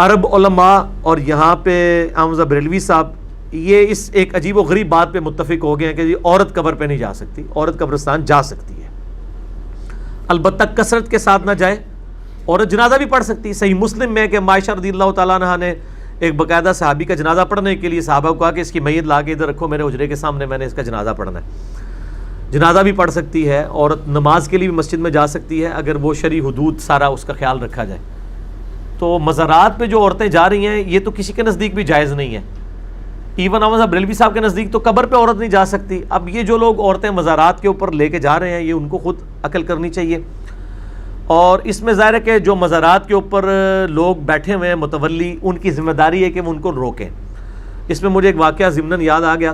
عرب علماء اور یہاں پہ حمزہ بریلوی صاحب یہ اس ایک عجیب و غریب بات پہ متفق ہو گئے ہیں کہ جی عورت قبر پہ نہیں جا سکتی، عورت قبرستان جا سکتی ہے، البتہ کثرت کے ساتھ نہ جائے. عورت جنازہ بھی پڑھ سکتی ہے. صحیح مسلم میں کہ عائشہ رضی اللہ تعالیٰ عنہا نے ایک باقاعدہ صحابی کا جنازہ پڑھنے کے لیے صحابہ کو کہا کہ اس کی میت لا کے ادھر رکھو میرے حجرے کے سامنے، میں نے اس کا جنازہ پڑھنا ہے. جنازہ بھی پڑھ سکتی ہے عورت، نماز کے لیے بھی مسجد میں جا سکتی ہے اگر وہ شرعی حدود سارا اس کا خیال رکھا جائے. تو مزارات پہ جو عورتیں جا رہی ہیں یہ تو کسی کے نزدیک بھی جائز نہیں ہے. ایون احمد بریلوی صاحب کے نزدیک تو قبر پہ عورت نہیں جا سکتی. اب یہ جو لوگ عورتیں مزارات کے اوپر لے کے جا رہے ہیں یہ ان کو خود عقل کرنی چاہیے. اور اس میں ظاہر ہے کہ جو مزارات کے اوپر لوگ بیٹھے ہوئے ہیں متولی، ان کی ذمہ داری ہے کہ وہ ان کو روکیں. اس میں مجھے ایک واقعہ ضمناً یاد آ گیا.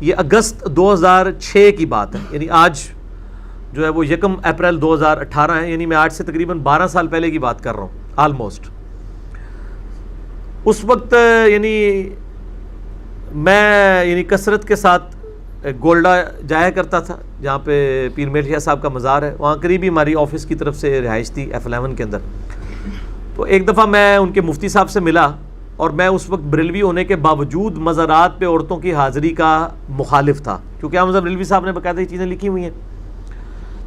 یہ اگست 2006 کی بات ہے، یعنی آج جو ہے وہ 1 اپریل 2018 ہے، یعنی میں آج سے تقریباً 12 سال پہلے کی بات کر رہا ہوں آلموسٹ. اس وقت یعنی میں کثرت کے ساتھ گولڈا جایا کرتا تھا جہاں پہ پیر میل شاہ صاحب کا مزار ہے، وہاں قریبی ہماری آفس کی طرف سے رہائش تھی F11 کے اندر. تو ایک دفعہ میں ان کے مفتی صاحب سے ملا اور میں اس وقت بریلوی ہونے کے باوجود مزارات پہ عورتوں کی حاضری کا مخالف تھا، کیونکہ حمزہ بریلوی صاحب نے باقاعدہ یہ چیزیں لکھی ہوئی ہیں.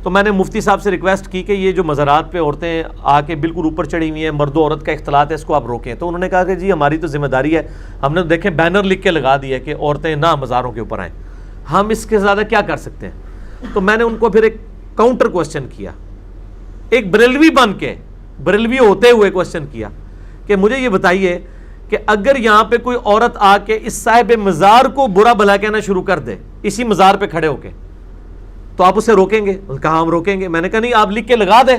تو میں نے مفتی صاحب سے ریکویسٹ کی کہ یہ جو مزارات پہ عورتیں آ کے بالکل اوپر چڑھی ہوئی ہیں، مرد و عورت کا اختلاط ہے، اس کو آپ روکیں. تو انہوں نے کہا کہ جی ہماری تو ذمہ داری ہے، ہم نے دیکھیں بینر لکھ کے لگا دیا کہ عورتیں نہ مزاروں کے اوپر آئیں، ہم اس کے زیادہ کیا کر سکتے ہیں. تو میں نے ان کو پھر ایک کاؤنٹر کوسچن کیا، ایک بریلوی بن کے، بریلوی ہوتے ہوئے کوسچن کیا کہ مجھے یہ بتائیے کہ اگر یہاں پہ کوئی عورت آ کے اس صاحب مزار کو برا بھلا کہنا شروع کر دے اسی مزار پہ کھڑے ہو کے، تو آپ اسے روکیں گے؟ انہوں نے کہا ہم روکیں گے. میں نے کہا نہیں، آپ لکھ کے لگا دیں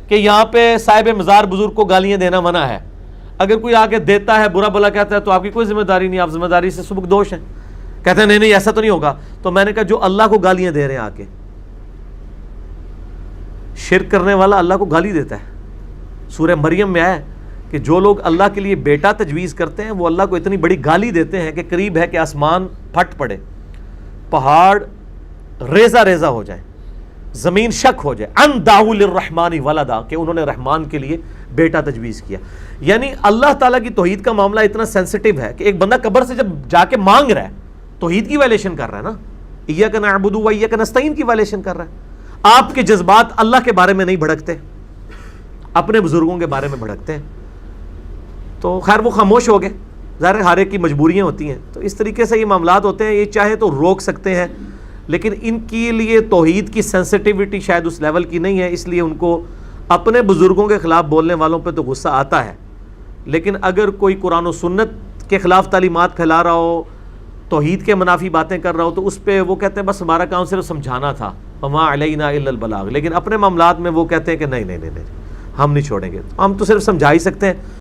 کہ یہاں پہ صاحب مزار بزرگ کو گالیاں دینا منع ہے. اگر کوئی آ کے دیتا ہے، برا بھلا کہتا ہے، تو آپ کی کوئی ذمہ داری نہیں، آپ ذمہ داری سے سبکدوش ہیں. کہتے ہیں نہیں نہیں ایسا تو نہیں ہوگا. تو میں نے کہا جو اللہ کو گالیاں دے رہے ہیں آ کے، شرک کرنے والا اللہ کو گالی دیتا ہے. سورہ مریم میں آیا کہ جو لوگ اللہ کے لیے بیٹا تجویز کرتے ہیں وہ اللہ کو اتنی بڑی گالی دیتے ہیں کہ قریب ہے کہ آسمان پھٹ پڑے، پہاڑ ریزہ ریزہ ہو جائے، زمین شک ہو جائے. ان دعوا للرحمن ولدا، کہ انہوں نے رحمان کے لیے بیٹا تجویز کیا. یعنی اللہ تعالیٰ کی توحید کا معاملہ اتنا سینسٹیو ہے کہ ایک بندہ قبر سے جب جا کے مانگ رہا ہے توحید کی وائلیشن کر رہا ہے نا، ایاک نعبد و ایاک نستعین کی وائلیشن کر رہا ہے. آپ کے جذبات اللہ کے بارے میں نہیں بھڑکتے، اپنے بزرگوں کے بارے میں بھڑکتے ہیں. تو خیر وہ خاموش ہو گئے، ظاہر ہر ایک کی مجبوریاں ہوتی ہیں. تو اس طریقے سے یہ معاملات ہوتے ہیں. یہ چاہے تو روک سکتے ہیں لیکن ان کے لیے توحید کی سینسٹیوٹی شاید اس لیول کی نہیں ہے، اس لیے ان کو اپنے بزرگوں کے خلاف بولنے والوں پہ تو غصہ آتا ہے. لیکن اگر کوئی قرآن و سنت کے خلاف تعلیمات پھیلا رہا ہو، توحید کے منافی باتیں کر رہا ہو، تو اس پہ وہ کہتے ہیں بس ہمارا کام صرف سمجھانا تھا، وما علینا الا البلاغ. لیکن اپنے معاملات میں وہ کہتے ہیں کہ نہیں نہیں نہیں نہیں ہم نہیں چھوڑیں گے. ہم تو صرف سمجھا ہی سکتے ہیں.